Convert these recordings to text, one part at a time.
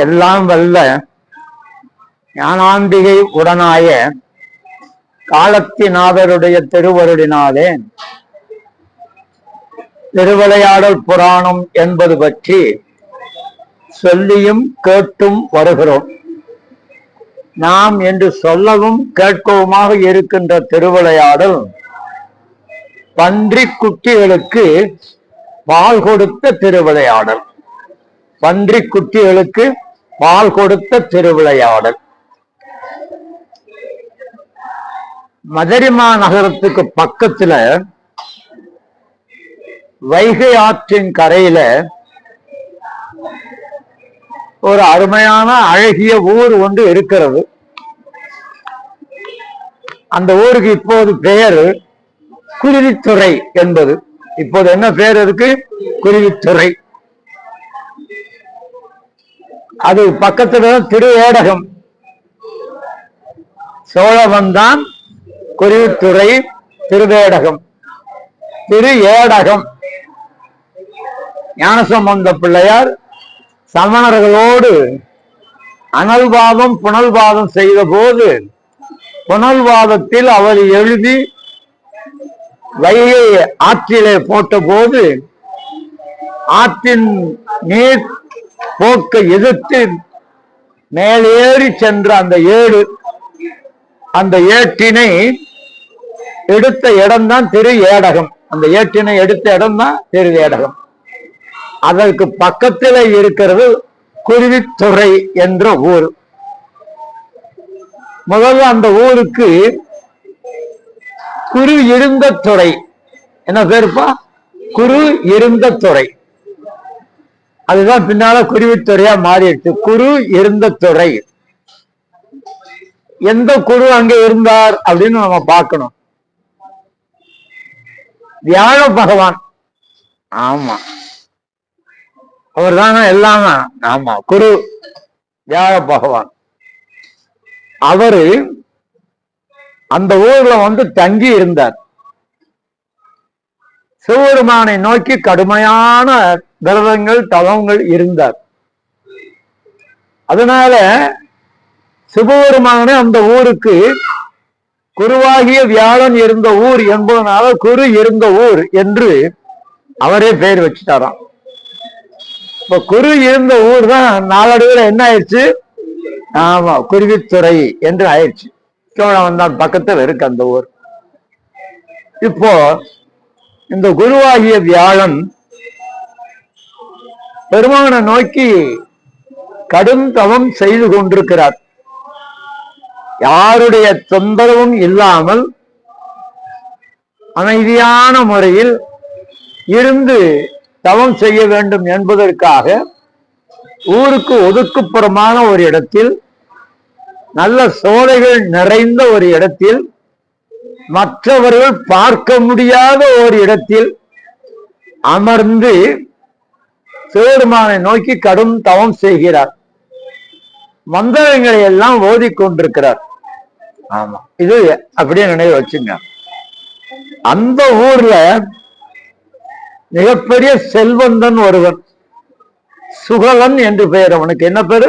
எல்லாம் வல்ல ஞானாம்பிகை உடனாய காலத்திநாதருடைய திருவருளினாலே திருவிளையாடல் புராணம் என்பது பற்றி சொல்லியும் கேட்டும் வருகிறோம். நாம் என்று சொல்லவும் கேட்கவுமாக இருக்கின்ற திருவிளையாடல் பன்றி குட்டிகளுக்கு பால் கொடுத்த திருவிளையாடல். பன்றி குட்டிகளுக்கு பால் கொடுத்த திருவிளையாடல். மதுரை நகரத்துக்கு பக்கத்துல வைகை ஆற்றின் கரையில ஒரு அருமையான அழகிய ஊர் ஒன்று இருக்கிறது. அந்த ஊருக்கு இப்போது பெயர் குருவித்துறை என்பது. இப்போது என்ன பெயர் இருக்கு? குருவித்துறை. அது பக்கத்துல திருவேடகம். சோழவந்தான், குருவித்துறை, திருவேடகம். திரு ஏடகம் ஞானசம்பந்த பிள்ளையார் சமணர்களோடு அனல்வாதம் புனல்வாதம் செய்த போது புனல்வாதத்தில் அவர் எழுதி வைகை ஆற்றிலே போட்ட போது ஆற்றின் நீர் போக்க எதிர்த்து மேலேறி சென்ற அந்த ஏட்டினை எடுத்த இடம்தான் திரு ஏடகம். அந்த ஏட்டினை எடுத்த இடம்தான் திரு ஏடகம். அதற்கு பக்கத்தில் இருக்கிறது குருவித்துறை என்ற ஊர். முதல்ல அந்த ஊருக்கு குரு இருந்த துறை. என்ன பேருப்பா? குரு இருந்த துறை. அதுதான் பின்னால குருவித்துறையா மாறிடுச்சு. குரு இருந்த துறை. எந்த குரு அங்க இருந்தார் அப்படின்னு நம்ம பார்க்கணும். வியாழ பகவான். ஆமா, அவர் தானே எல்லாமே. ஆமா, குரு வியாழ பகவான். அவரு அந்த ஊர்ல தங்கி இருந்தார். சிவபெருமானை நோக்கி கடுமையான விரதங்கள் தவங்கள் இருந்தார். அதனால சிவபெருமானே அந்த ஊருக்கு குருவாகிய வியாழன் இருந்த ஊர் என்பதனால குரு இருந்த ஊர் என்று அவரே பெயர் வச்சுட்டாராம். இப்ப குரு இருந்த ஊர் தான் நாளடைவில் என்ன ஆயிடுச்சு? ஆமா, குருவித்துறை என்று ஆயிடுச்சு. சோழவந்தான் பக்கத்தில் இருக்கு அந்த ஊர். இப்போ இந்த குருவாகிய வியாழன் பெருமானை நோக்கி கடும் தவம் செய்து கொண்டிருக்கிறார். யாருடைய தொந்தரவும் இல்லாமல் அமைதியான முறையில் இருந்து தவம் செய்ய வேண்டும் என்பதற்காக ஊருக்கு ஒதுக்குப்புறமான ஒரு இடத்தில், நல்ல சோலைகள் நிறைந்த ஒரு இடத்தில், மற்றவர்கள் பார்க்க முடியாத ஒரு இடத்தில் அமர்ந்து சிவபெருமானை நோக்கி கடும் தவம் செய்கிறார். மந்திரங்களை எல்லாம் ஓதிக்கொண்டிருக்கிறார். ஆமா, இது அப்படியே நினைவு வச்சுங்க. அந்த ஊர்ல மிகப்பெரிய செல்வந்தன் ஒருவன், சுகலன் என்று பெயர். அவனுக்கு என்ன பேரு?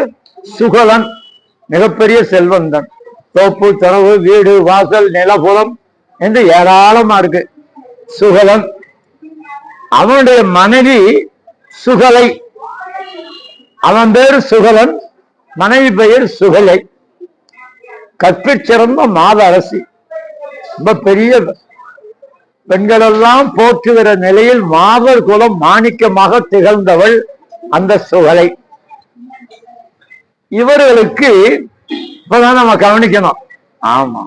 சுகலன். மிகப்பெரிய செல்வந்தன். தோப்பு தரவு வீடு வாசல் நிலபுலம் என்று ஏராளமா இருக்கு. சுகலன். அவனுடைய மனைவி சுகலை. அவன் பேரு சுகலன், மனைவி பெயர் சுகலை. கற்பிறந்த மாத அரசி. ரொம்ப பெரிய பெண்கள் எல்லாம் போற்றுகிற நிலையில் மாதர் குலம் மாணிக்கமாக திகழ்ந்தவள் அந்த சுகலை. இவர்களுக்கு இப்பதான் நம்ம கவனிக்கணும். ஆமா,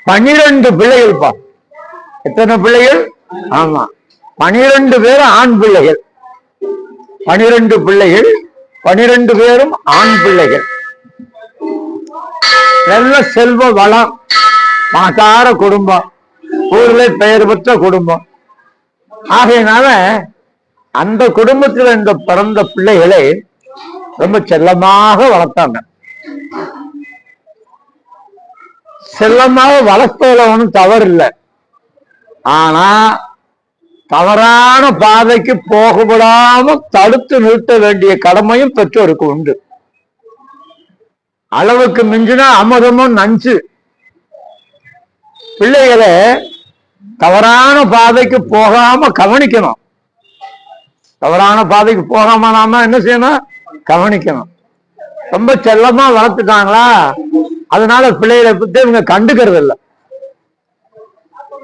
12 பிள்ளைகள் பா. எத்தனை பிள்ளைகள்? ஆமா, 12 பேர் ஆண் பிள்ளைகள். 12 பிள்ளைகள், 12 பேரும் ஆண் பிள்ளைகள். நல்ல செல்வ வளம், பணக்கார குடும்பம், ஊர்ல பெயர் பெற்ற குடும்பம். ஆகையினால அந்த குடும்பத்தில் இந்த பிறந்த பிள்ளைகளை ரொம்ப செல்லமாக வளர்த்தாங்க. செல்லமாக வளர்த்ததுல ஒன்றும் தவறு இல்லை. ஆனா தவறான பாதைக்கு போகப்படாம தடுத்து நிறுத்த வேண்டிய கடமையும் பெற்றோருக்கு உண்டு. அளவுக்கு மிஞ்சினா அமுதமும் நஞ்சு. பிள்ளைகளை தவறான பாதைக்கு போகாம கவனிக்கணும். தவறான பாதைக்கு போகாம நாம என்ன செய்யணும்? கவனிக்கணும். ரொம்ப செல்லமா வளர்த்துட்டாங்களா, அதனால பிள்ளைகளை பத்தி இவங்க கண்டுக்கிறது இல்லை.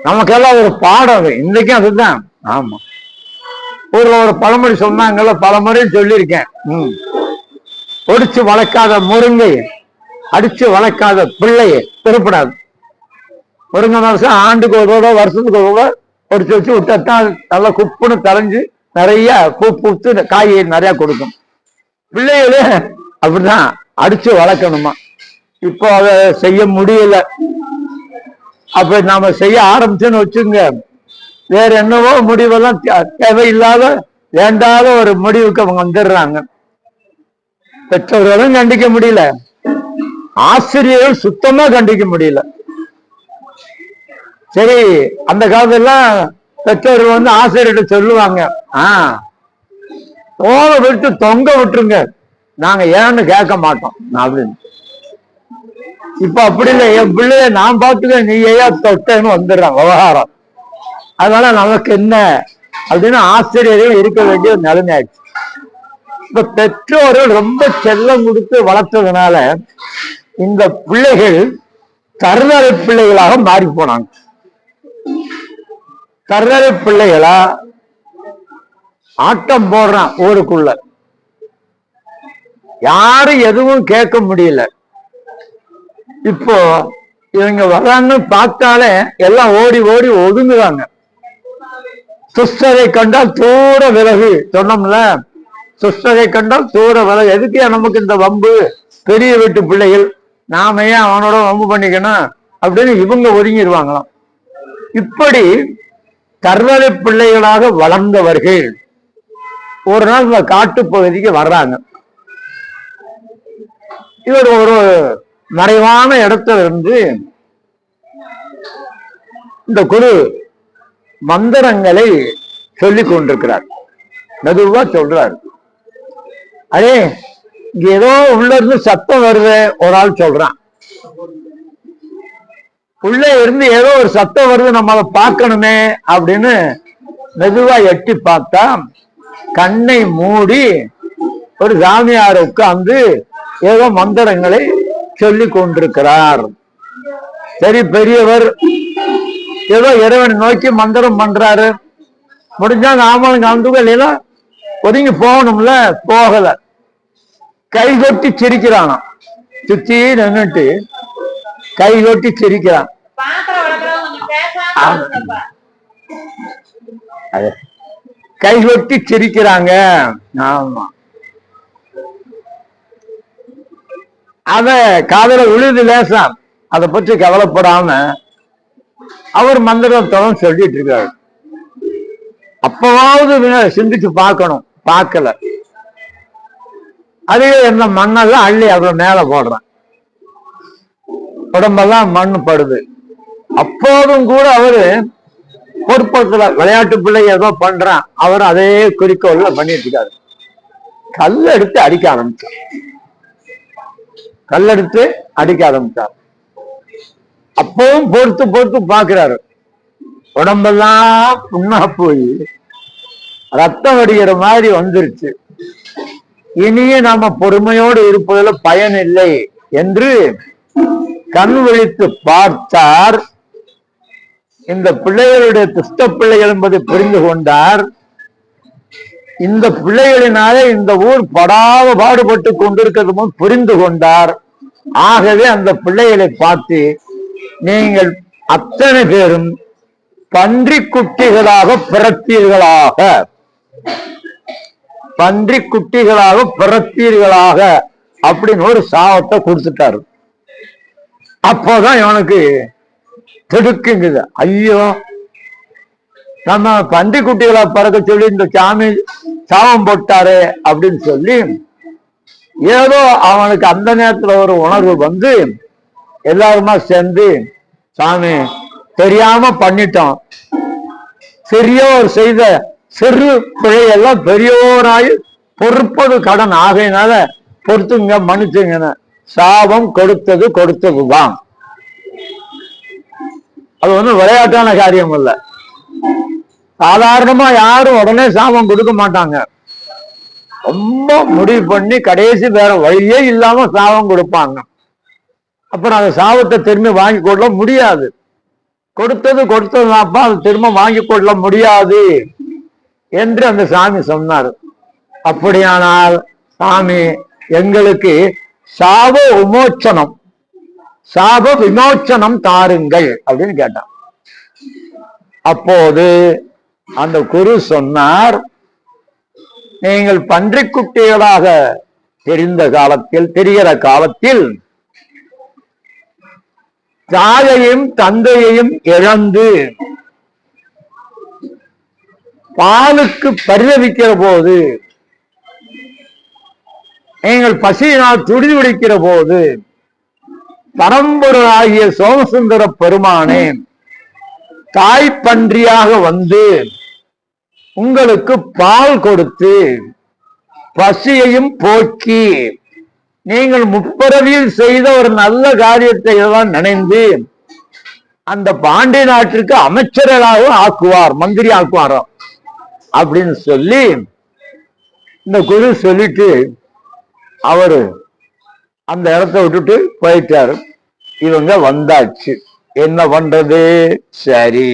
நமக்கெல்லாம் ஒரு பாடம் இன்னைக்கும் அதுதான். ஆமா, ஒரு பழமொழி சொன்னாங்கல்ல, பலமுறை சொல்லியிருக்கேன். ஒடிச்சு வளர்க்காத முருங்கை அடிச்சு வளர்க்காத பிள்ளையை பெறப்படாது. முருங்கை வருஷம் ஆண்டுக்கு ஒரு ரூபா, வருஷத்துக்கு ஒரு ரூபா ஒடிச்சு வச்சு விட்டாத்தான் நல்லா குப்புன்னு தலைஞ்சு நிறைய பூ பூத்து காய் நிறைய கொடுக்கும். பிள்ளைகளே அப்படிதான் அடிச்சு வளர்க்கணுமா. இப்போ அதை செய்ய முடியல. அப்ப நாம செய்ய ஆரம்பிச்சோன்னு வச்சுங்க, வேற என்னவோ முடிவெல்லாம் தேவையில்லாத வேண்டாத ஒரு முடிவுக்கு அவங்க வந்துடுறாங்க. பெற்றவர்களும் கண்டிக்க முடியல, ஆசிரியர்கள் சுத்தமா கண்டிக்க முடியல. சரி, அந்த காலத்துலாம் பெற்றோர்கள் ஆசிரியர்கிட்ட சொல்லுவாங்க, தோல விட்டு தொங்க விட்டுருங்க, நாங்க ஏன்னு கேட்க மாட்டோம் அப்படின்னு. இப்ப அப்படி இல்லை, என் பிள்ளைய நான் பார்த்துக்க, நீ ஏயா தொட்டேன்னு வந்துடுறான் விவகாரம். அதனால நமக்கு என்ன அப்படின்னு ஆசிரியர்கள் இருக்க வேண்டிய ஒரு நிலைமை ஆயிடுச்சு. இப்ப பெற்றோர்கள் ரொம்ப செல்லம் கொடுத்து வளர்த்ததுனால இந்த பிள்ளைகள் தருதலை பிள்ளைகளாக மாறி போனாங்க. தருதலை பிள்ளைகளா ஆட்டம் போடுறான் ஊருக்குள்ள, யாரும் எதுவும் கேட்க முடியல. இப்போ இவங்க வர்றான்னு பார்த்தாலே எல்லாம் ஓடி ஓடி ஒதுங்குறாங்க. துஷ்டரை கண்டால் தூர விலகு சொன்னோம்ல, துஷ்டரை கண்டால் தூர விலகு. எதுக்கு நமக்கு இந்த வம்பு? பெரிய வீட்டு பிள்ளைகள், நாம ஏன் அவனோட வம்பு பண்ணிக்கணும் அப்படின்னு இவங்க ஒதுங்கிடுவாங்களாம். இப்படி தருதலை பிள்ளைகளாக வளர்ந்தவர்கள் ஒரு நாள் இந்த காட்டு பகுதிக்கு வர்றாங்க. இவர் ஒரு மறைவான இடத்துல இருந்து இந்த குரு மந்திரங்களை சொல்லிக் கொண்டிருக்கிறார். மெதுவா சொல்றார். அதே இங்க ஏதோ உள்ள இருந்து சத்தம் வருது, ஒரு ஆள் சொல்றான். உள்ள இருந்து ஏதோ ஒரு சத்தம் வருது, நம்ம அதை பார்க்கணுமே அப்படின்னு மெதுவா எட்டி பார்த்தா கண்ணை மூடி ஒரு சாமியார் உட்கார்ந்து ஏதோ மந்திரங்களை சொல்லி கொண்டிருக்கிறார். சரி, பெரியவர் ஏதோ இறைவனை நோக்கி மந்திரம் பண்றாரு. முடிஞ்சா நாமளும் கலந்துக்க, இல்லையா ஒதுங்கி போகணும்ல, போகல. கை கொட்டி சிரிக்கிறானா, சுத்தி நின்னுட்டு கை கொட்டி சிரிக்கிறான். கை கொட்டி சிரிக்கிறாங்க. ஆமா, அத காதல விழுது லேசா, அதை பற்றி கவலைப்படாம அவர் மந்திரத்தோட சொல்லிட்டு இருக்காரு. அப்பவாவது சிந்திச்சு பார்க்கணும், பார்க்கல. அதே என்ன மண்ணெல்லாம் அள்ளி அவர் மேல போடுறான், உடம்பெல்லாம் மண்ணு படுது. அப்போதும் கூட அவரு பொறுப்பத்துல விளையாட்டு பிள்ளை ஏதோ பண்றான், அவர் அதே குறிக்கோள்ல பண்ணிட்டு இருக்காரு. கல்லெடுத்து அடிக்க ஆரம்பிச்சார். கல்லெடுத்து அடிக்க ஆரம்பிச்சார். அப்பவும் பொறுத்து பொறுத்து பாக்குறாரு. உடம்பெல்லாம் புண்ணா போய் ரத்தம் வடிகிற மாதிரி வந்துருச்சு. இனியும் நாம பொறுமையோடு இருப்பதில் பயன் இல்லை என்று கண் விழித்து பார்த்தார். இந்த பிள்ளைகளுடைய துஷ்ட பிள்ளைகள் என்பதை புரிந்து கொண்டார். இந்த பிள்ளைகளினாலே இந்த ஊர் படாத பாடுபட்டு கொண்டிருக்கிறது புரிந்து கொண்டார். ஆகவே அந்த பிள்ளைகளை பார்த்து, நீங்கள் அத்தனை பேரும் பன்றி குட்டிகளாக பிறப்பீர்களாக, பன்றி குட்டிகளாக பிறப்பீர்களாக அப்படின்னு ஒரு சாபத்தை கொடுத்துட்டாரு. அப்போதான் இவனுக்கு திடுக்குங்குது. ஐயோ, நம்ம பன்றி குட்டிகளா பிறக்க சொல்லி இந்த சாமி சாபம் போட்டாரு அப்படின்னு சொல்லி ஏதோ அவனுக்கு அந்த நேரத்துல ஒரு உணர்வு வந்து எல்லாருமா சேர்ந்து, சாமி தெரியாம பண்ணிட்டோம், சிறியோர் செய்த சிறு பிழையெல்லாம் பெரியோராய் பொறுப்பது கடன் ஆகையினால பொறுத்துங்க, மன்னிச்சுங்க. சாபம் கொடுத்ததுதான். அது ஒன்றும் விளையாட்டான காரியம் இல்ல. சாதாரணமா யாரும் உடனே சாபம் கொடுக்க மாட்டாங்க. ரொம்ப முடிவு பண்ணி கடைசி வேற வழியே இல்லாம சாபம் கொடுப்பாங்க. அப்புறம் அந்த சாபத்தை திரும்பி வாங்கி கொள்ள முடியாது. கொடுத்ததுதாப்பா, அது திரும்ப வாங்கி கொள்ள முடியாது என்று அந்த சாமி சொன்னார். அப்படியானால் சாமி எங்களுக்கு சாப விமோச்சனம் தாருங்கள் அப்படின்னு கேட்டான். அப்போது அந்த குரு சொன்னார், நீங்கள் பன்றிக்குட்டிகளாக தெரிகிற காலத்தில் தாயையும் தந்தையையும் இழந்து பாலுக்கு பரிதவிக்கிற போது, நீங்கள் பசியினால் துடிதுடிக்கிற போது, பரம்பொருளாகிய சோமசுந்தர பெருமானே தாய் பன்றியாக வந்து உங்களுக்கு பால் கொடுத்து பசியையும் போக்கி, நீங்கள் முப்பிறவியில் செய்த ஒரு நல்ல காரியத்தை எல்லாம் நினைந்து அந்த பாண்டிய நாட்டிற்கு அமைச்சர்களாக ஆக்குவார், மந்திரி ஆக்குவாராம் அப்படின்னு சொல்லி இந்த குரு சொல்லிட்டு அவரு அந்த இடத்த விட்டுட்டு போயிட்டாரு. இவங்க வந்தாச்சு. என்ன பண்றது? சரி,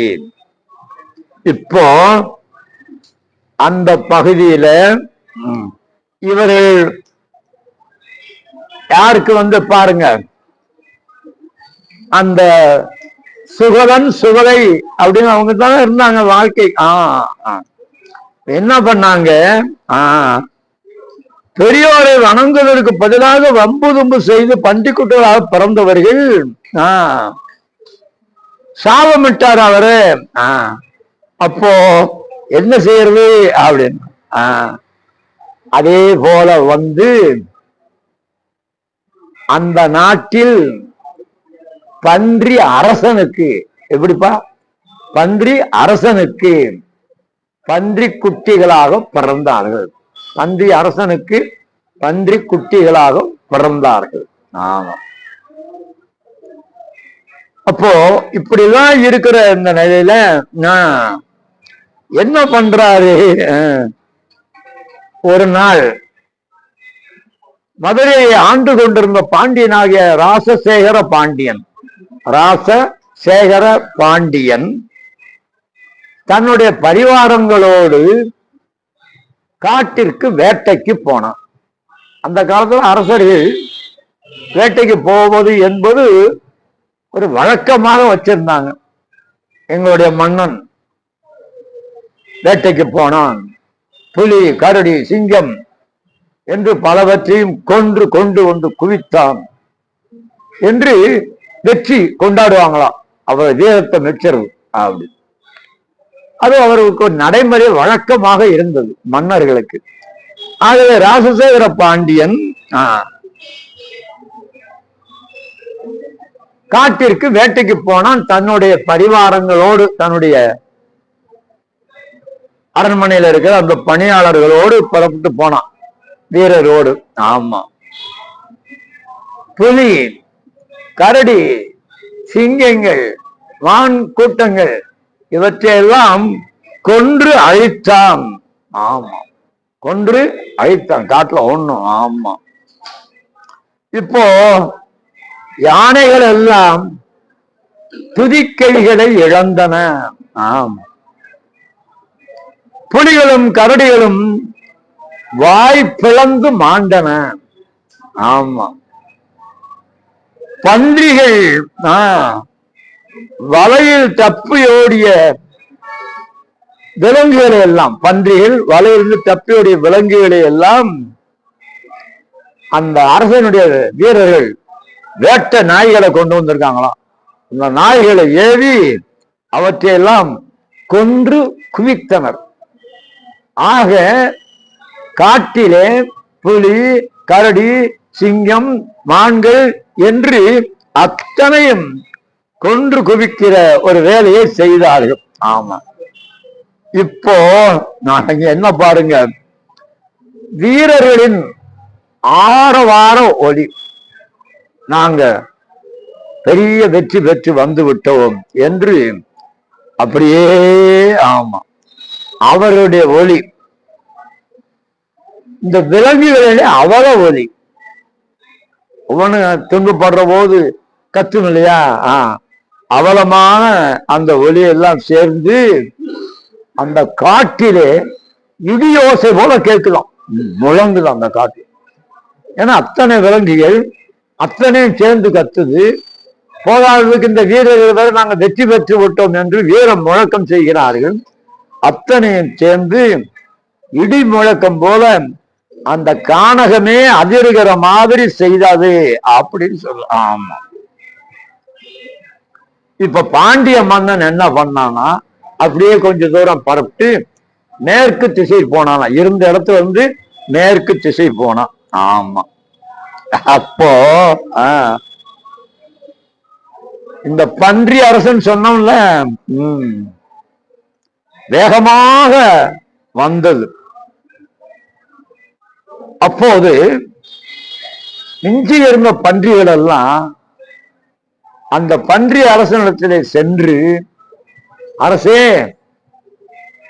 இப்போ அந்த பகுதியில இவர்கள் யாருக்கு வந்து பாருங்க, அந்த சுகலன் சுகலை அப்படின்னு அவங்க தானே இருந்தாங்க வாழ்க்கை. என்ன பண்ணாங்க? பெரியோரை வணங்குவதற்கு பதிலாக வம்பு தும்பு செய்து பண்டிக்குட்டராக பிறந்தவர்கள் சாபமிட்டார் அவரு. அப்போ என்ன செய்யறது அப்படின்னு அதே போல வந்து அந்த நாட்டில் பன்றி அரசனுக்கு, எப்படிப்பா, பன்றி அரசனுக்கு பன்றி குட்டிகளாக பிறந்தார்கள். பன்றி அரசனுக்கு பன்றி குட்டிகளாக பிறந்தார்கள். ஆமா. அப்போ இப்படிதான் இருக்கிற இந்த நிலையில என்ன பண்றாரு? ஒரு நாள் மதுரையை ஆண்டு கொண்டிருந்த பாண்டியனாகிய ராசசேகர பாண்டியன் தன்னுடைய பரிவாரங்களோடு காட்டிற்கு வேட்டைக்கு போனான். அந்த காலத்துல அரசர்கள் வேட்டைக்கு போவது என்பது ஒரு வழக்கமாக வச்சிருந்தாங்க. எங்களுடைய மன்னன் வேட்டைக்கு போனான், புலி, கரடி, சிங்கம் என்று பலவற்றையும் கொண்டு வந்து குவித்தான் என்று வெற்றி கொண்டாடுவாங்களாம். அவர் வீரத்தை மெச்சது அப்படி. அது அவருக்கு ஒரு நடைமுறை வழக்கமாக இருந்தது மன்னர்களுக்கு. ஆகவே ராசசேகர பாண்டியன் காட்டிற்கு வேட்டைக்கு போனான். தன்னுடைய பரிவாரங்களோடு, தன்னுடைய அரண்மனையில் இருக்கிற அந்த பணியாளர்களோடு புறப்பட்டு போனான், வீரரோடு. ஆமா. புலி, கரடி, சிங்கங்கள், மான் கூட்டங்கள் இவற்றையெல்லாம் கொன்று அழித்தான். ஆமா, கொன்று அழித்தான் காட்டுல ஒண்ணும். ஆமா. இப்போ யானைகள் எல்லாம் துதிக்கைகளை இழந்தன. ஆமா. புலிகளும் கரடிகளும் வாய் பிளந்து மாண்டன. ஆமா. பன்றிகள் வலையில் தப்பியோடிய விலங்குகளை எல்லாம், பன்றிகள் வலையிலிருந்து தப்பியோடிய விலங்குகளை எல்லாம் அந்த அரசனுடைய வீரர்கள் வேட்ட நாய்களை கொண்டு வந்திருக்காங்களாம். அந்த நாய்களை ஏவி அவற்றையெல்லாம் கொன்று குவித்தனர். ஆக காட்டிலே புலி, கரடி, சிங்கம், மான்கள் என்று அத்தனையும் கொன்று குவிக்கிற ஒரு வேலையை செய்தார்கள். ஆமா. இப்போ நாங்க என்ன பாருங்க, வீரர்களின் ஆரவார ஒளி, நாங்க பெரிய வெற்றி பெற்று வந்து விட்டோம் என்று அப்படியே, ஆமா, அவருடைய ஒளி, இந்த விலங்குகளிலே அவல ஒளி, ஒவ்வொன்னு துன்பப்படுற போது கத்தும் இல்லையா, அவலமான அந்த ஒளி எல்லாம் சேர்ந்து அந்த காட்டிலே இடியோசை போல கேட்கலாம், முழங்குதான் அந்த காட்டு. ஏன்னா அத்தனை விலங்குகள் அத்தனையும் சேர்ந்து கத்துது. போதாததுக்கு இந்த வீரர்கள் வேற நாங்க வெற்றி பெற்று விட்டோம் என்று வீர முழக்கம் செய்கிறார்கள். அத்தனையும் சேர்ந்து இடி முழக்கம் போல அந்த கானகமே அதிர்கிற மாதிரி செய்தது அப்படின்னு சொல்ல. ஆமா, இப்ப பாண்டிய மன்னன் என்ன பண்ணானா, அப்படியே கொஞ்சம் தூரம் பரப்பிட்டு மேற்கு திசை போனானா, இருந்த இடத்துல வந்து மேற்கு திசை போனான். ஆமா, அப்போ இந்த பன்றி அரசன் சொன்னோம்ல, வேகமாக வந்தது. அப்போது மிஞ்சி இருந்த பன்றிகள் எல்லாம் அந்த பன்றி அரசனிடத்திலே சென்று, அரசே,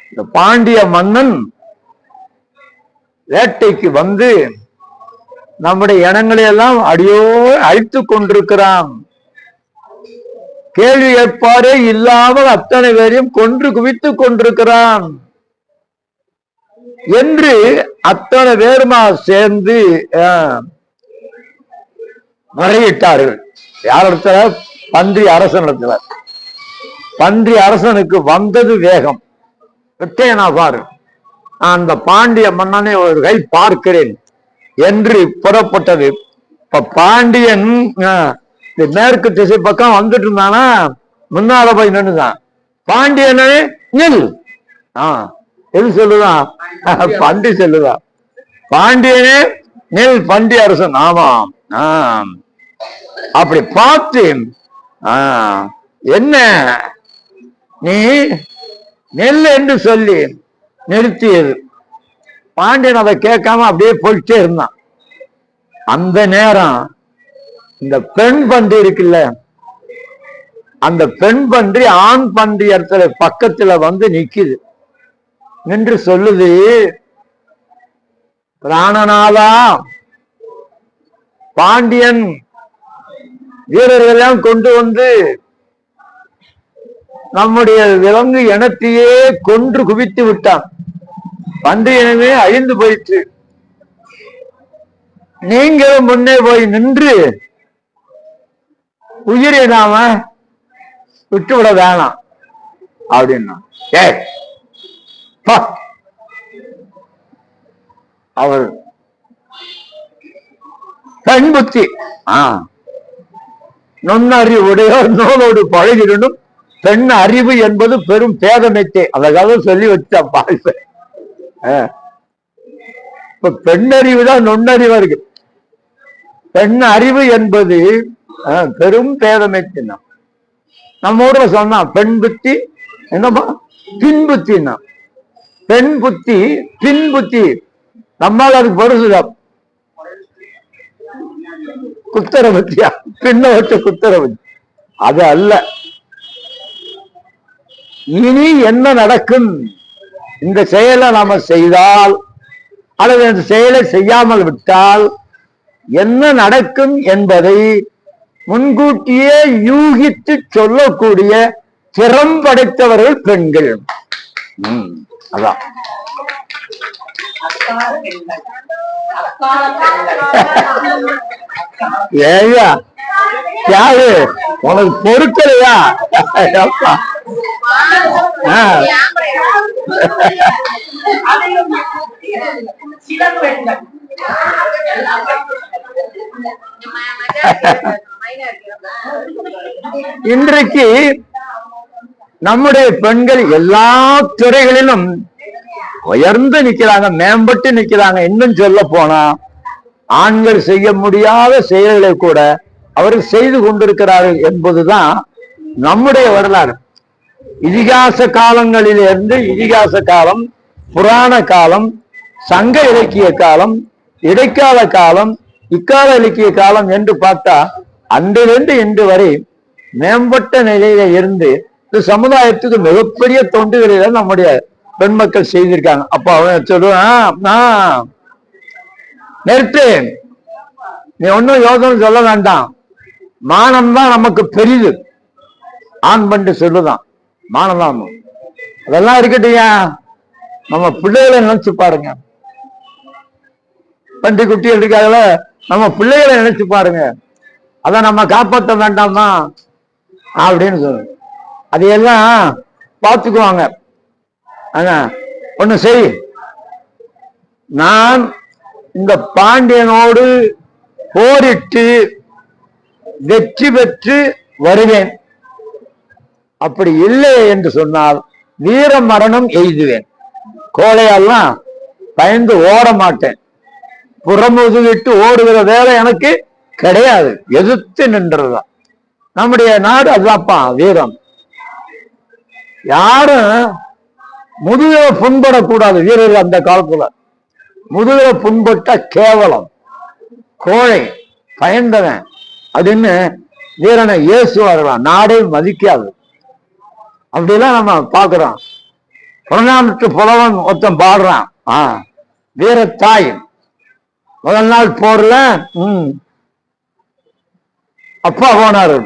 இந்த பாண்டிய மன்னன் வேட்டைக்கு வந்து நம்முடைய இனங்களை எல்லாம் அடியோ அழித்து கொண்டிருக்கிறான், கேள்வி ஏற்பாடே இல்லாமல் அத்தனை பேரையும் கொன்று குவித்துக் கொண்டிருக்கிறான் என்று அத்தனை பேருமா சேர்ந்து முறையிட்டார்கள். யாரிடத்துல? பன்றி அரசனிடத்துல. பன்றி அரசனுக்கு வந்தது வேகம். விட்டேனா பாரு, அந்த பாண்டிய மன்னனை ஒரு கை பார்க்கிறேன் என்று புறப்பட்டது. இப்ப பாண்டியன் மேற்கு திசை பக்கம் வந்துட்டு இருந்தானா, முன்னால போய் நின்றுதான். பாண்டியனே நில், எது சொல்லுதான்? பண்டி சொல்லுதான். பாண்டியனே நில், பண்டி அரசன். ஆமாம், அப்படி பார்த்து என்ன நீ நெல் என்று சொல்லி நிறுத்தியது. பாண்டியன் அதை கேட்காம அப்படியே போயிட்டே இருந்தான். அந்த நேரம் இந்த பெண் பன்றி இருக்குல்ல, அந்த பெண் பன்றி ஆண் பன்றி இடத்துல பக்கத்துல வந்து நிக்குது. நின்று சொல்லுது, பிராணநாதா, பாண்டியன் வீரர்களெல்லாம் கொண்டு வந்து நம்முடைய விலங்கு இனத்தையே கொன்று குவித்து விட்டான், பன்றி இனமே அழிந்து போயிற்று. நீங்களும் முன்னே போய் நின்று உயிரை நாம விட்டுவிட வேணாம் அப்படின்னா. அவர் பெண் புத்தி, நுண்ணறிவுடையோர் நூலோடு பழகிடணும், பெண் அறிவு என்பது பெரும் பேதமைத்தே. அதற்காக சொல்லி வச்சான் பாய்ப்ப. இப்ப பெண்ணறிவு தான் நுண்ணறிவா இருக்கு. பெண் அறிவு என்பது பெரும் பேதமைத்தினா. நம்ம ஊர்ல சொன்னா பெண் புத்தி என்னமா பின் புத்தினா, பெண் புத்தி பின் புத்தி. நம்மால் அதுக்கு பரிசுதான் குத்தர புத்தியா, பின்ன வச்ச குத்தர புத்தி. அது அல்ல. இனி என்ன நடக்கும், இந்த செயலை நாம செய்தால் அல்லது இந்த செயலை செய்யாமல் விட்டால் என்ன நடக்கும் என்பதை முன்கூட்டியே யூகித்து சொல்லக்கூடிய திறம் படைத்தவர்கள் பெண்கள். அதான் ஏயா யாரு உனக்கு பொறுக்கலையா? இன்றைக்கு நம்முடைய பெண்கள் எல்லா துறைகளிலும் உயர்ந்து நிக்கிறாங்க, மேம்பட்டு நிக்கிறாங்க. இன்னும் சொல்ல போனா ஆண்கள் செய்ய முடியாத செயல்களை கூட அவர்கள் செய்து கொண்டிருக்கிறார்கள் என்பதுதான் நம்முடைய வரலாறு. இதிகாச காலங்களிலிருந்து இதிகாச காலம், புராண காலம், சங்க இலக்கிய காலம், இடைக்கால காலம், இக்கால இலக்கிய காலம் என்று பார்த்தா அன்றிலிருந்து இன்று வரை மேம்பட்ட நிலையில இருந்து இந்த சமுதாயத்துக்கு மிகப்பெரிய தொண்டுகளில நம்முடைய பெண் மக்கள் செய்திருக்காங்க. அப்ப அவன் சொல்லுவான், நிறுத்து, நீ ஒன்னும் யோசனை சொல்ல வேண்டாம், மானம் தான் நமக்கு பெரிது, ஆண் பண்ணு சொல்லுதான், மானம் தான். அதெல்லாம் இருக்கட்டையா, நம்ம பிள்ளைகளை நினைச்சு பாருங்க, பண்டி குட்டிகள் இருக்காங்கள, நம்ம பிள்ளைகளை நினைச்சு பாருங்க, அதை நம்ம காப்பாற்ற வேண்டாமா அப்படின்னு சொல்லு. அதையெல்லாம் பார்த்துக்குவாங்க. ஒண்ணு செய், நான் இந்த பாண்டியனோடு போரிட்டு வெற்றி பெற்று வருவேன், அப்படி இல்லை என்று சொன்னால் வீர மரணம் எய்துவேன், கோழையெல்லாம் பயந்து ஓட மாட்டேன், புறமுதுகிட்டு ஓடுகிற வேலை எனக்கு கிடையாது, எதிர்த்து நின்றதுதான் நம்முடைய நாடு. அதுதான்ப்பா வீரம். யாரும் முதுகில புண்படக்கூடாது வீரர்கள். அந்த காலத்துல முதுகில புண்பட்ட கேவலம், கோழை, பயந்தவன் அப்படின்னு வீரனை ஏசுவார்களாம், நாடே மதிக்காது. அப்படிலாம் நம்ம பாக்குறோம். புறநானூற்று புலவன் ஒருத்தன் பாடுறான், வீரத்தாய் முதல் நாள் போர்ல அப்பா போனாரு,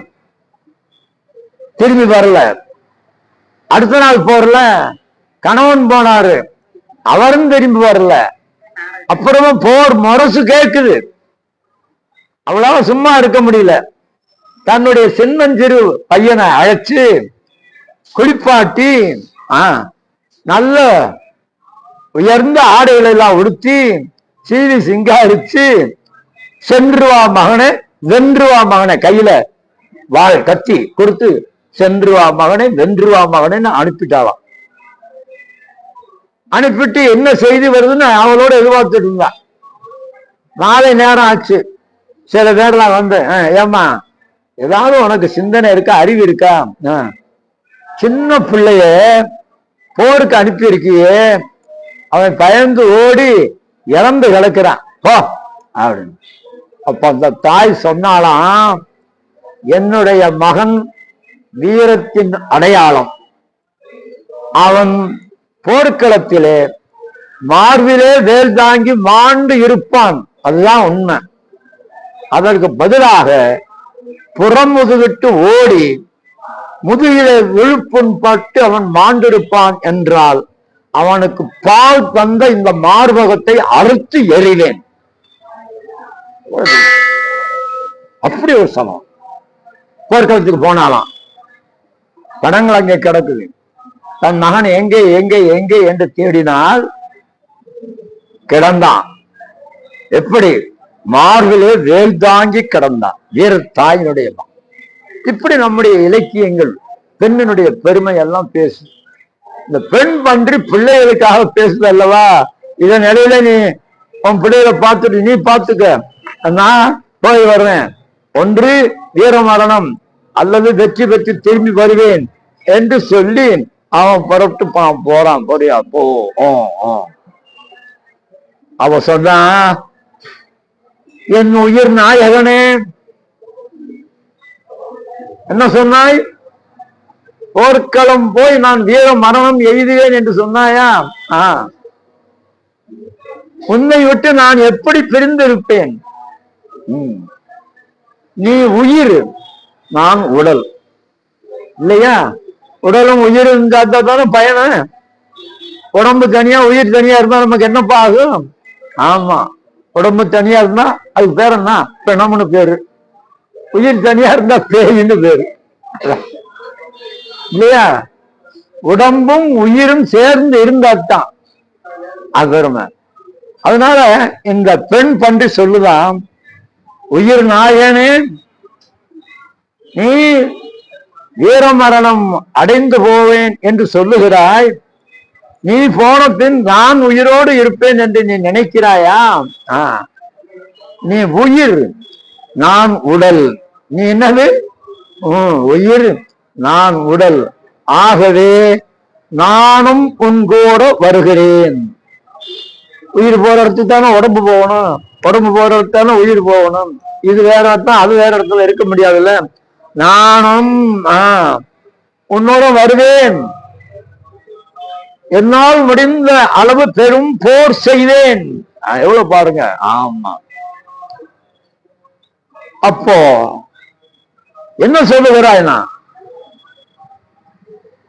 திரும்பி வரல. அடுத்த நாள் போர்ல கணவன் போனாரு, அவரும் திரும்பி வரல. அப்புறமும் போர் முரசு கேட்குது, அவ்வளவு சும்மா இருக்க முடியல. தன்னுடைய சின்னஞ்சிறு பையனை அழைச்சு குளிப்பாட்டி நல்ல உயர்ந்த ஆடைகளை எல்லாம் உடுத்தி சீவி சிங்காரிச்சு, சென்றுவா மகனை வென்றுவா மகனை, கையில வாழ் கத்தி கொடுத்து சென்றுவா மகனை வென்றுவா மகனை அனுப்பிட்டாளாம். அனுப்பிட்டு என்ன செய்தி வருதுன்னு அவளோட எதிர்பார்த்துட்டு இருந்தான். மாலை நேரம் ஆச்சு. சில பேர்லாம் வந்து, ஏமா ஏதாவது உனக்கு சிந்தனை இருக்கா, அறிவு இருக்கா, சின்ன பிள்ளைய போருக்கு அனுப்பி இருக்கியே, அவன் பயந்து ஓடி இறந்து கிடக்கிறான் போ அப்படின்னு. அப்ப அந்த தாய் சொன்னாலாம், என்னுடைய மகன் வீரத்தின் அடையாளம், அவன் போர்க்களத்திலே மார்பிலே வேல் தாங்கி மாண்டு இருப்பான், அதுதான் உண்மை. அதற்கு பதிலாக புறம் முதுகிட்டு ஓடி முதுகிலே விழுப்புண் பட்டு அவன் மாண்டிருப்பான் என்றால் அவனுக்கு பால் தந்த இந்த மார்பகத்தை அறுத்து எறிவேன். அப்படி ஒரு சமம். போர்க்களத்துக்கு போனாலாம், படங்கள் அங்கே கிடக்குது. தன் மகன் எங்கே எங்கே எங்கே என்று தேடினால் கிடந்தான். எப்படி? மார்பிலே வேல் தாங்கி கிடந்தான், வீர தாயினுடைய. இப்படி நம்முடைய இலக்கியங்கள் பெண்ணினுடைய பெருமை எல்லாம் பேசு. இந்த பெண் பன்றி பிள்ளைகளுக்காக பேசுது அல்லவா? இதன் நிலையில நீ உன் பிள்ளைகளை பார்த்துட்டு நீ பார்த்துக்க, நான் போய் வர்றேன், ஒன்று வீர மரணம் அல்லது வெற்றி பெற்று திரும்பி வருவேன் என்று சொல்லி அவன் புறப்பட்டு போறான். போறியா? போ. அவ சொன்னான், என் உயிர் நாயகனே, என்ன சொன்னாய்? போர்க்களம் போய் நான் வீர மரணம் எய்துவேன் என்று சொன்னாயா? உன்னை விட்டு நான் எப்படி பிரிந்திருப்பேன்? நீ உயிர், நான் உடல் இல்லையா? உடலும் உயிரும் தானே பயணம். உடம்பு தனியா உயிர் தனியா இருந்தா நமக்கு என்னப்பா ஆகும்? ஆமா, உடம்பு தனியா இருந்தா அதுக்கு பேர் என்ன? பிணம்னு பேரு. உயிர் தனியா இருந்தா பேயின்னு பேரு இல்லையா? உடம்பும் உயிரும் சேர்ந்து இருந்தாத்தான் அது பெருமை. அதனால இந்த பெண் பன்றி சொல்லுதான், உயிர் நாயனே, நீ வீர மரணம் அடைந்து போவேன் என்று சொல்லுகிறாய், நீ போன பின் நான் உயிரோடு இருப்பேன் என்று நீ நினைக்கிறாயா? நீ உயிர், நான் உடல். நீ என்னது? உயிர், நான் உடல். ஆகவே நானும் உன் கூட வருகிறேன். உயிர் போற இடத்துக்கு தானே உடம்பு போகணும், உடம்பு போற இடத்துக்கு தானே உயிர் போகணும். இது வேற இடத்துல அது வேற இடத்துல இருக்க முடியாதுல்ல. நானும் உன்னோட வருவேன், என்னால் முடிந்த அளவு பெரும் போர் செய்வேன். எவ்வளவு பாருங்க. ஆமா, அப்போ என்ன சொல்லுகிறாய்னா,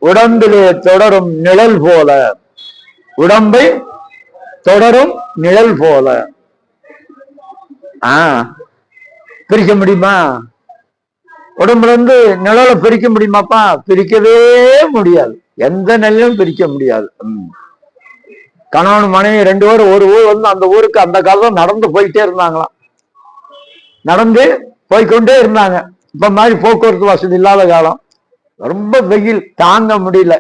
உடம்பிலே தொடரும் நிழல் போல, உடம்பை தொடரும் நிழல் போல பிரிக்க முடியுமா? உடம்புல இருந்து நிழலை பிரிக்க முடியுமாப்பா? பிரிக்கவே முடியாது, எந்த நிலையிலும் பிரிக்க முடியாது. கணவன் மனைவி 2 பேரும் ஒரு ஊர் வந்து அந்த ஊருக்கு அந்த காலம் நடந்து போயிட்டே இருந்தாங்களாம், நடந்து போய்கொண்டே இருந்தாங்க. இப்ப மாதிரி போக்குவரத்து வசதி இல்லாத காலம், ரொம்ப வெயில் தாங்க முடியல.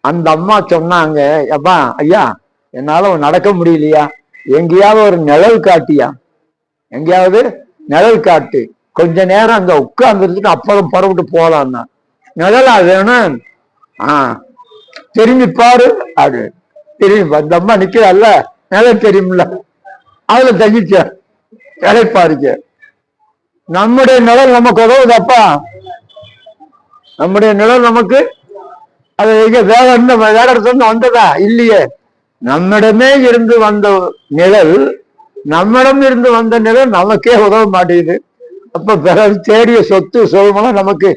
அந்த அம்மா சொன்னாங்க, அப்பா ஐயா என்னால நடக்க முடியலையா, எங்கேயாவது ஒரு நிழல் காட்டியா, எங்கேயாவது நிழல் காட்டு, கொஞ்ச நேரம் அங்க உட்கார்ந்துட்டு அப்புறம் புறப்பட்டு போலான்னா. நிழலா வேணும், திரும்பி பாரு. அது திரும்பி அந்த அம்மா நிக்கிறல்ல, நிழல் தெரியும்ல, அதுல தங்கிச்ச இழைப்பாருக்க. நம்முடைய நிழல் நமக்கு உதவுதப்பா, நம்முடைய நிழல் நமக்கு அது வேற என்ன வேற இடத்துல வந்ததா இல்லையே. நம்மிடமே இருந்து வந்த நிழல், நம்மிடம் இருந்து வந்த நிழல் நமக்கே உதவ மாட்டேங்குது. அப்ப பிறகு தேடிய சொத்து சுகமெல்லாம் நமக்கு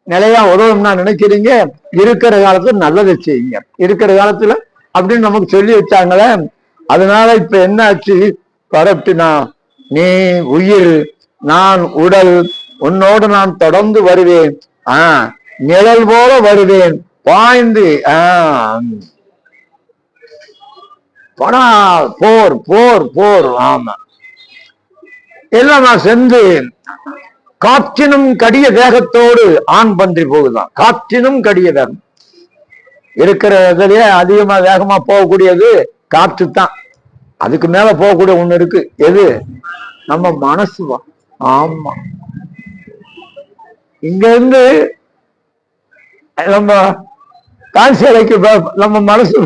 நிலையா உதவும்னா நினைக்கிறீங்க? இருக்கிற காலத்துல நல்லதை செய்யுங்க, இருக்கிற காலத்துல அப்படின்னு நமக்கு சொல்லி வச்சாங்களே. அதனால இப்ப என்ன ஆச்சு? பரப்பினா நீ உயிர், நான் உடல், உன்னோடு நான் தொடர்ந்து வருவேன், நிழல் போல வருவேன், பாய்ந்து போர் போர் போர். ஆமா, எல்லாம் நான் சென்று காற்றினும் கடிய வேகத்தோடு ஆண் பன்றி போகுதான். காற்றினும் கடிய வேகம் இருக்கிற இதுலயே அதிகமா வேகமா போகக்கூடியது காற்று தான். அதுக்கு மேல போகக்கூடிய ஒண்ணு இருக்கு, எது? நம்ம மனசுவா. ஆமா, இங்க இருந்து நம்ம காட்சியலைக்கு நம்ம மனசு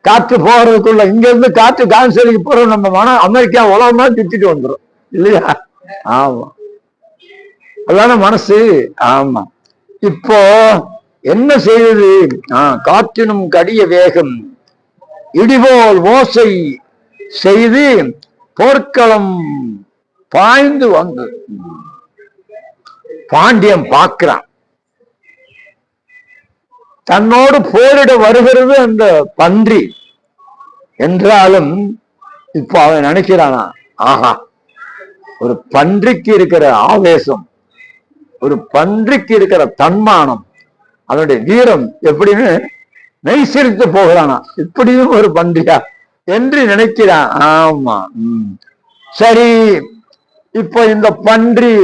காற்று போறதுக்குள்ள, இங்க இருந்து காற்று கான்சரிக்கு போறோம், நம்ம மனம் அமெரிக்கா உலகமா சுத்திட்டு வந்துடும் இல்லையா? ஆமா, அதான மனசு. ஆமா, இப்போ என்ன செய்யுது? காற்றினும் கடிய வேகம் இடிபோல் ஓசை செய்து போர்க்களம் பாய்ந்து வந்து பாண்டியன் பார்க்கிறான், தன்னோடு போரிட வருகிறது அந்த பன்றி என்றாலும் இப்போ அவன் நினைக்கிறானா, ஆஹா, ஒரு பன்றிக்கு இருக்கிற ஆவேசம், ஒரு பன்றிக்கு இருக்கிற தன்மானம், அதனுடைய வீரம் எப்படின்னு நெய்சிரித்து போகிறானா, இப்படியும் ஒரு பன்றியா என்று நினைக்கிறான். ஆமா, சரி, இப்போ இந்த பன்றி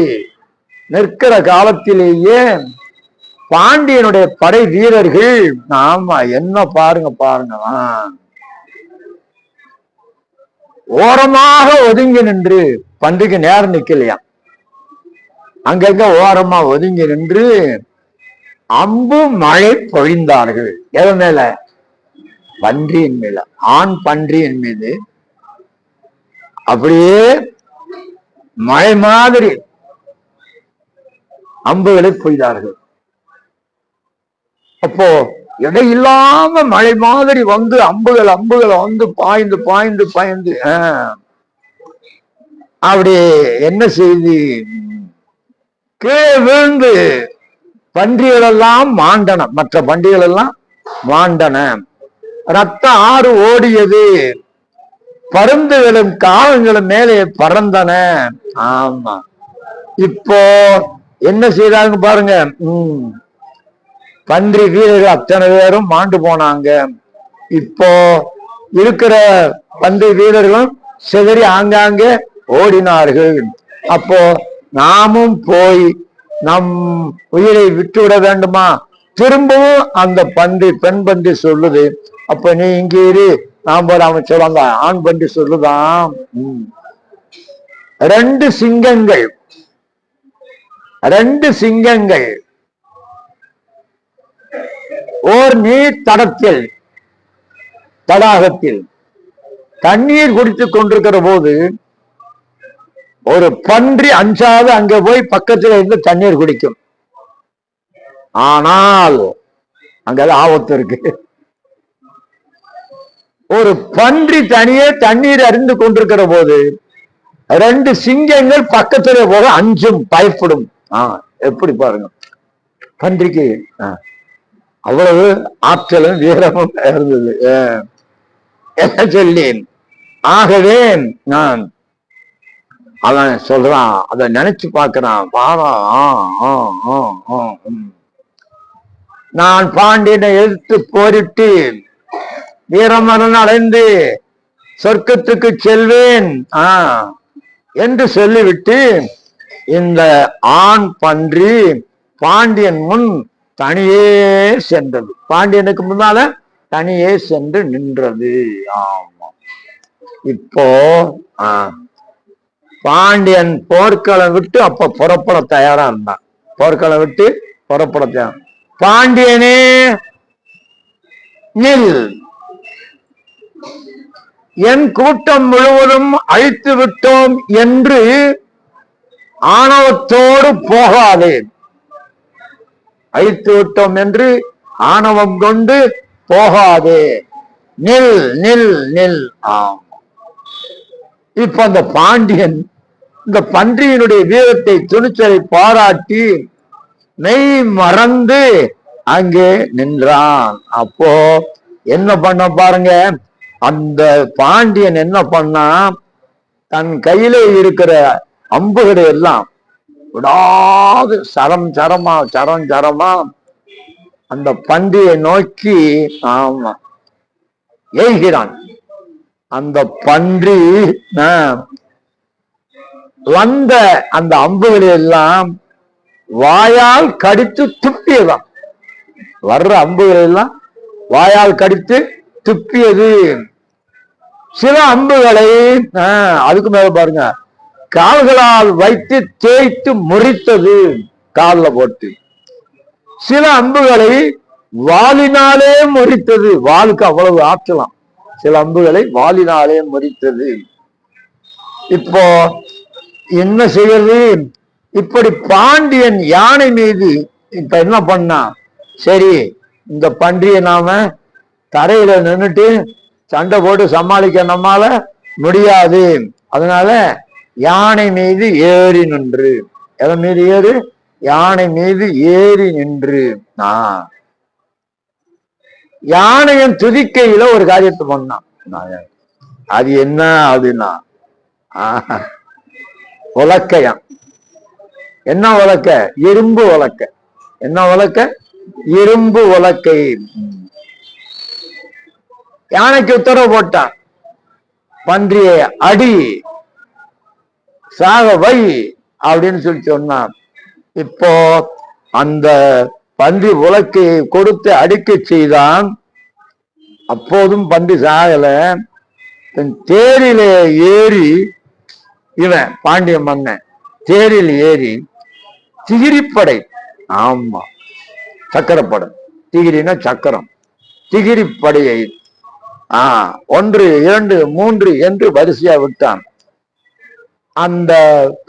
நிற்கிற காலத்திலேயே பாண்டியனுடைய படை வீரர்கள், ஆமா, என்ன பாருங்க பாருங்க, ஓரமாக ஒதுங்கி நின்று, பன்றிக்கு நேரம் நிக்கலையா, அங்கங்க ஓரமா ஒதுங்கி நின்று அம்பு மழை பொழிந்தார்கள். எதன் மேல? பன்றியின் மேல, ஆண் பன்றியின் மீது அப்படியே மழை மாதிரி அம்புகளை பொய்தார்கள். அப்போ இடையில்லாம மழை மாதிரி வந்து அம்புகள் வந்து பாய்ந்து பாய்ந்து பாய்ந்து அப்படி என்ன செய்தி, கீழே விழுந்து பன்றிகள் எல்லாம் மாண்டன, மற்ற பன்றிகள் எல்லாம் மாண்டன, ரத்த ஆறு ஓடியது, பருந்துகளும் காலங்களும் மேலே பறந்தன. ஆமா, இப்போ என்ன செய்தாங்க பாருங்க, பன்றி வீரர்கள் அத்தனை பேரும் மாண்டு போனாங்க. இப்போ இருக்கிற பன்றி வீரர்களும் சிதறி ஆங்காங்கே ஓடினார்கள். அப்போ நாமும் போய் நம் உயிரை விட்டுவிட வேண்டுமா? திரும்பவும் அந்த பன்றி, பெண் பன்றி சொல்லுது, அப்ப நீ இங்கே இரு, நாம் போல அவன் சொல்லுவாங்க, ஆண் பன்றி சொல்லுதான், 2 சிங்கங்கள் ஓர் நீர் தடாகத்தில் தண்ணீர் குடித்துக் கொண்டிருக்கிற போது ஒரு பன்றி அஞ்சாவது அங்க போய் பக்கத்துல இருந்து தண்ணீர் குடிக்கும். ஆனால் அங்க ஆபத்து இருக்கு. ஒரு பன்றி தனியே தண்ணீர் அறிந்து கொண்டிருக்கிற போது 2 சிங்கங்கள் பக்கத்துல போக அஞ்சும், பயப்படும். எப்படி பாருங்க, பன்றிக்கு அவ்வளவு ஆற்றலும் வீரமும் இருந்தது. என்ன சொல்லேன். ஆகவே நான் அவன் சொல்றான், அதை நினைச்சு பார்க்கிறான். நான் பாண்டியனை எதிர்த்து போரிட்டு வீரமரணம் அடைந்து சொர்க்கத்துக்கு செல்வேன் என்று சொல்லிவிட்டு இந்த ஆண் பன்றி பாண்டியன் முன் தனியே சென்றது. பாண்டியனுக்கு முன்னால தனியே சென்று நின்றது. ஆமா, இப்போ பாண்டியன் போர்க்களம் விட்டு அப்ப புறப்பட தயாரா இருந்தான். போர்க்களம் விட்டு புறப்பட தயார். பாண்டியனே நில், என் கூட்டம் முழுவதும் அழித்து விட்டோம் என்று ஆணவத்தோடு போகாதே. அழித்து விட்டோம் என்று ஆணவம் கொண்டு போகாதே. நில் நில் நில். இப்ப அந்த பாண்டியன் இந்த பன்றியினுடைய வீரத்தை, துணிச்சலை பாராட்டி மெய் மறந்து அங்கே நின்றான். அப்போ என்ன பண்ண பாருங்க, அந்த பாண்டியன் என்ன பண்ணா, தன் கையில இருக்கிற அம்புகளை எல்லாம் விடாது சரம் சரமா அந்த பன்றியை நோக்கி ஏய்கிறான். அந்த பன்றி வந்த அந்த அம்புகளை எல்லாம் வாயால் கடித்து துப்பியதான். வர்ற அம்புகளை எல்லாம் வாயால் கடித்து துப்பியது. சில அம்புகளை அதுக்கு மேல பாருங்க, கால்களால் வைத்து தேய்த்து முறித்தது, காலில் போட்டு. சில அம்புகளை வாளினாலே முறித்தது. வாளுக்கு அவ்வளவு ஆற்றலாம். சில அம்புகளை வாளினாலே முறித்தது. இப்போ என்ன செய்யறது? இப்படி பாண்டியன் யானை மீது இப்ப என்ன பண்ணா, சரி இந்த பன்றியை நாம தரையில நின்றுட்டு சண்டை போட்டு சமாளிக்க நம்மால முடியாது. அதனால யானை மீது ஏறி நின்று, எதன் மீது ஏறு? யானை மீது ஏறி நின்று யானையின் துதிக்கையில ஒரு காரியத்தை பண்ணான். அது என்ன அப்படின்னா, உலக்கையான். என்ன உலக்க? இரும்பு உலக்க. என்ன உலக்க? இரும்பு உலக்கை. யானைக்கு உத்தரவு போட்டான், பன்றியை அடி, சாக வை அப்படின்னு சொல்லி சொன்னான். இப்போ அந்த பன்றி உலக்கை கொடுத்து அடிக்க செய்தான். அப்போதும் பன்றி சாகல. தேரிலே ஏறி, இவன் பாண்டிய மன்னன் தேரில் ஏறி திகிரிப்படை, ஆமா சக்கரப்படை, திகிரினா சக்கரம், திகிரிப்படையை 1 2 3 என்று வரிசையா விட்டான். அந்த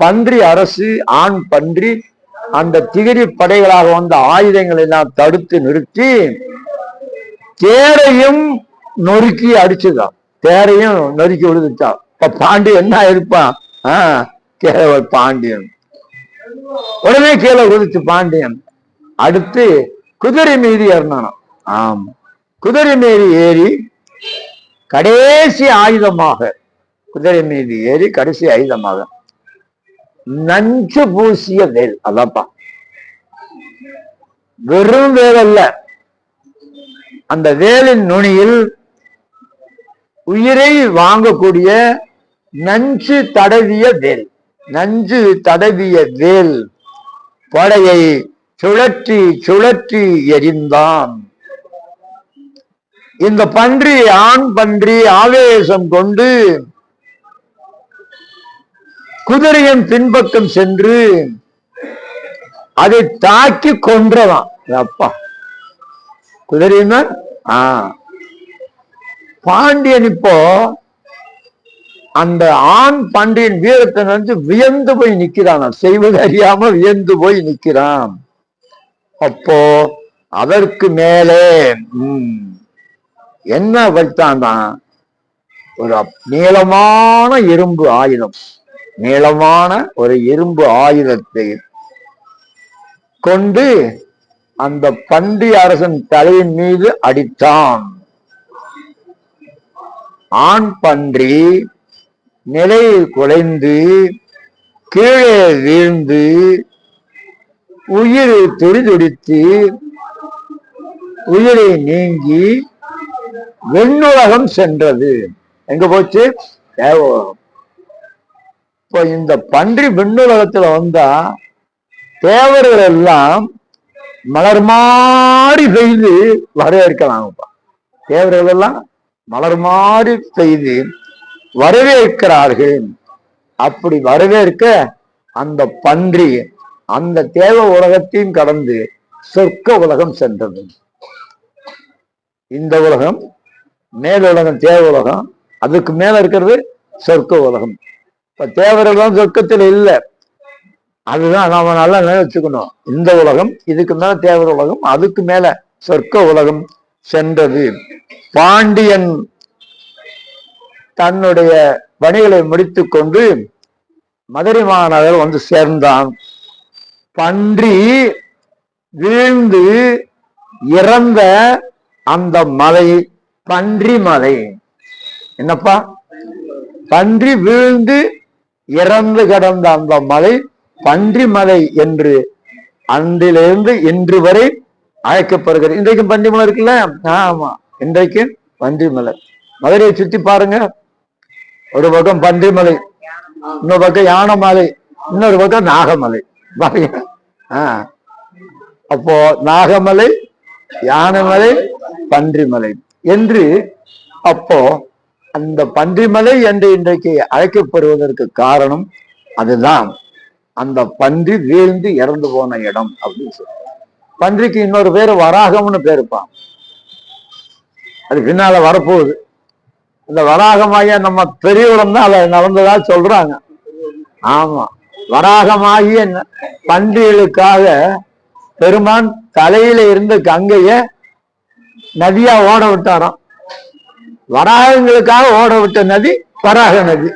பன்றி அரசு, ஆண் பன்றி, அந்த திகிரி படைகளாக வந்த ஆயுதங்களை எல்லாம் தடுத்து நிறுத்தி தேரையும் நொறுக்கி அடிச்சுதான். தேரையும் நொறுக்கி விழுந்துட்டான். இப்ப பாண்டியன் என்ன இருப்பான்? பாண்டியன் உடனே கீழே குதிச்சு பாண்டியன். அடுத்து குதிரை மீது ஏறினான். ஆமா, குதிரை மீது ஏறி கடைசி ஆயுதமாக, குதிரை மீது ஏறி கடைசி ஆயுதமாக நஞ்சு பூசிய வேல். அதாப்பா, வெறும் வேல் அல்ல, அந்த வேலின் நுனியில் உயிரை வாங்கக்கூடிய நஞ்சு தடவிய வேல். நஞ்சு தடவிய வேல் படையை சுழற்றி சுழற்றி எரிந்தான். இந்த பன்றி, ஆண் பன்றி ஆவேசம் கொண்டு குதிரையின் பின்பக்கம் சென்று அதை தாக்கி கொன்றதான். அப்பா, குதிரைன்னா பாண்டியன் இப்போ அந்த ஆண் பாண்டியன் வீரத்தை நினைச்சு வியந்து போய் நிக்கிறான். செய்வது அறியாம வியந்து போய் நிக்கிறான். அப்போ அதற்கு மேலே என்ன வைத்தான்னா ஒரு நீளமான இரும்பு ஆயுதம், நீளமான ஒரு இரும்பு ஆயுதத்தை கொண்டு அந்த பண்டி அரசன் தலையின் மீது அடித்தான். ஆண் பன்றி நிலையில் குலைந்து கீழே வீழ்ந்து உயிரை துடிதுடித்து உயிரை நீங்கி விண்ணுலகம் சென்றது. எங்க போச்சு? தேவலோகம். இப்போ இந்த பன்றி விண்ணுலகத்துல வந்தா தேவர்கள் எல்லாம் மலர் மாறி பெய்து வரவேற்கலாம்ப்பா. தேவர்கள் எல்லாம் மலர் மாறி பெய்து வரவேற்கிறார்கள். அப்படி வரவேற்க அந்த பன்றி அந்த தேவ உலகத்தையும் கடந்து சொர்க்க உலகம் சென்றது. இந்த உலகம் மேலுலகம் தேவ உலகம், அதுக்கு மேல இருக்கிறது சொர்க்க உலகம். இப்ப தேவர்கள் தான் சொர்க்கத்தில் இல்லை, அதுதான் நாம நல்லா நினைச்சுக்கணும். இந்த உலகம், இதுக்கு மேல தேவர் உலகம், அதுக்கு மேல சொர்க்க உலகம் சென்றது. பாண்டியன் தன்னுடைய பணிகளை முடித்து கொண்டு மதுரை மாநகர் வந்து சேர்ந்தான். பன்றி வீழ்ந்து இறந்த அந்த மலை பன்றி மலை. என்னப்பா? பன்றி வீழ்ந்து இறந்து கிடந்த அந்த மலை பன்றி மலை என்று அன்றிலிருந்து இன்று வரை அழைக்கப்படுகிறது. இன்றைக்கும் பன்றி மலை இருக்குல்ல? ஆமா, இன்றைக்கு பன்றி மலை. மதுரையை சுத்தி பாருங்க. ஒரு பக்கம் பன்றி மலை, இன்னொரு பக்கம் யானை மலை, இன்னொரு பக்கம் நாகமலை. பாருங்க. அப்போ நாகமலை, யானைமலை, பன்றிமலை என்று அப்போ அந்த பன்றிமலை என்று இன்றைக்கு அழைக்கப்படுவதற்கு காரணம் அதுதான். அந்த பன்றி வீழ்ந்து இறந்து போன இடம் அப்படின்னு சொல்லி. பன்றிக்கு இன்னொரு பேரு வராகம்னு பேருப்பான். அது பின்னால வரப்போகுது. இந்த வராகமாகிய நம்ம பெரியவரம் தான் அதை நடந்ததா சொல்றாங்க. ஆமா, வராகமாகிய பன்றிகளுக்காக பெருமான் தலையில இருந்த கங்கைய நதியா ஓட விட்டாராம். வராகங்களுக்காக ஓட விட்ட நதி வராக நதி.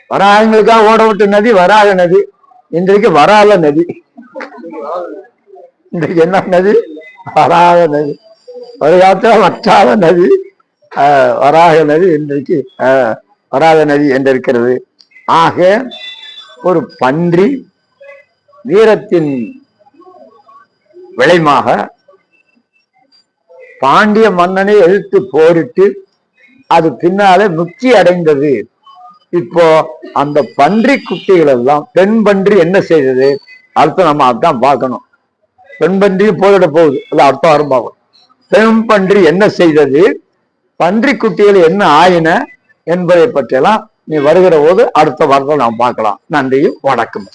வராகங்களுக்காக ஓட விட்ட நதி வராக நதி. இன்றைக்கு வரால நதி. இன்றைக்கு என்ன நதி? வராக நதி. ஒரு காலத்துல வற்றாத நதி வராக நதி, இன்றைக்கு வராக நதி என்றிருக்கிறது. ஆக ஒரு பன்றி வீரத்தின் விளைவாக பாண்டிய மன்னனை எதிர்த்து போரிட்டு அது பின்னாலே முக்தி அடைந்தது. இப்போ அந்த பன்றி குட்டிகள் எல்லாம் பெண் பன்றி என்ன செய்தது? அடுத்து நம்ம அதான் பார்க்கணும். பெண் பன்றியும் போரிட போகுது, அது அடுத்த வாரம் பார்க்கணும். பெண் பன்றி என்ன செய்தது, பன்றி குட்டிகள் என்ன ஆயின என்பதை பற்றியெல்லாம் நீ வருகிற போது அடுத்த வாரத்தில் நாம் பார்க்கலாம். நன்றியும் வணக்கம்.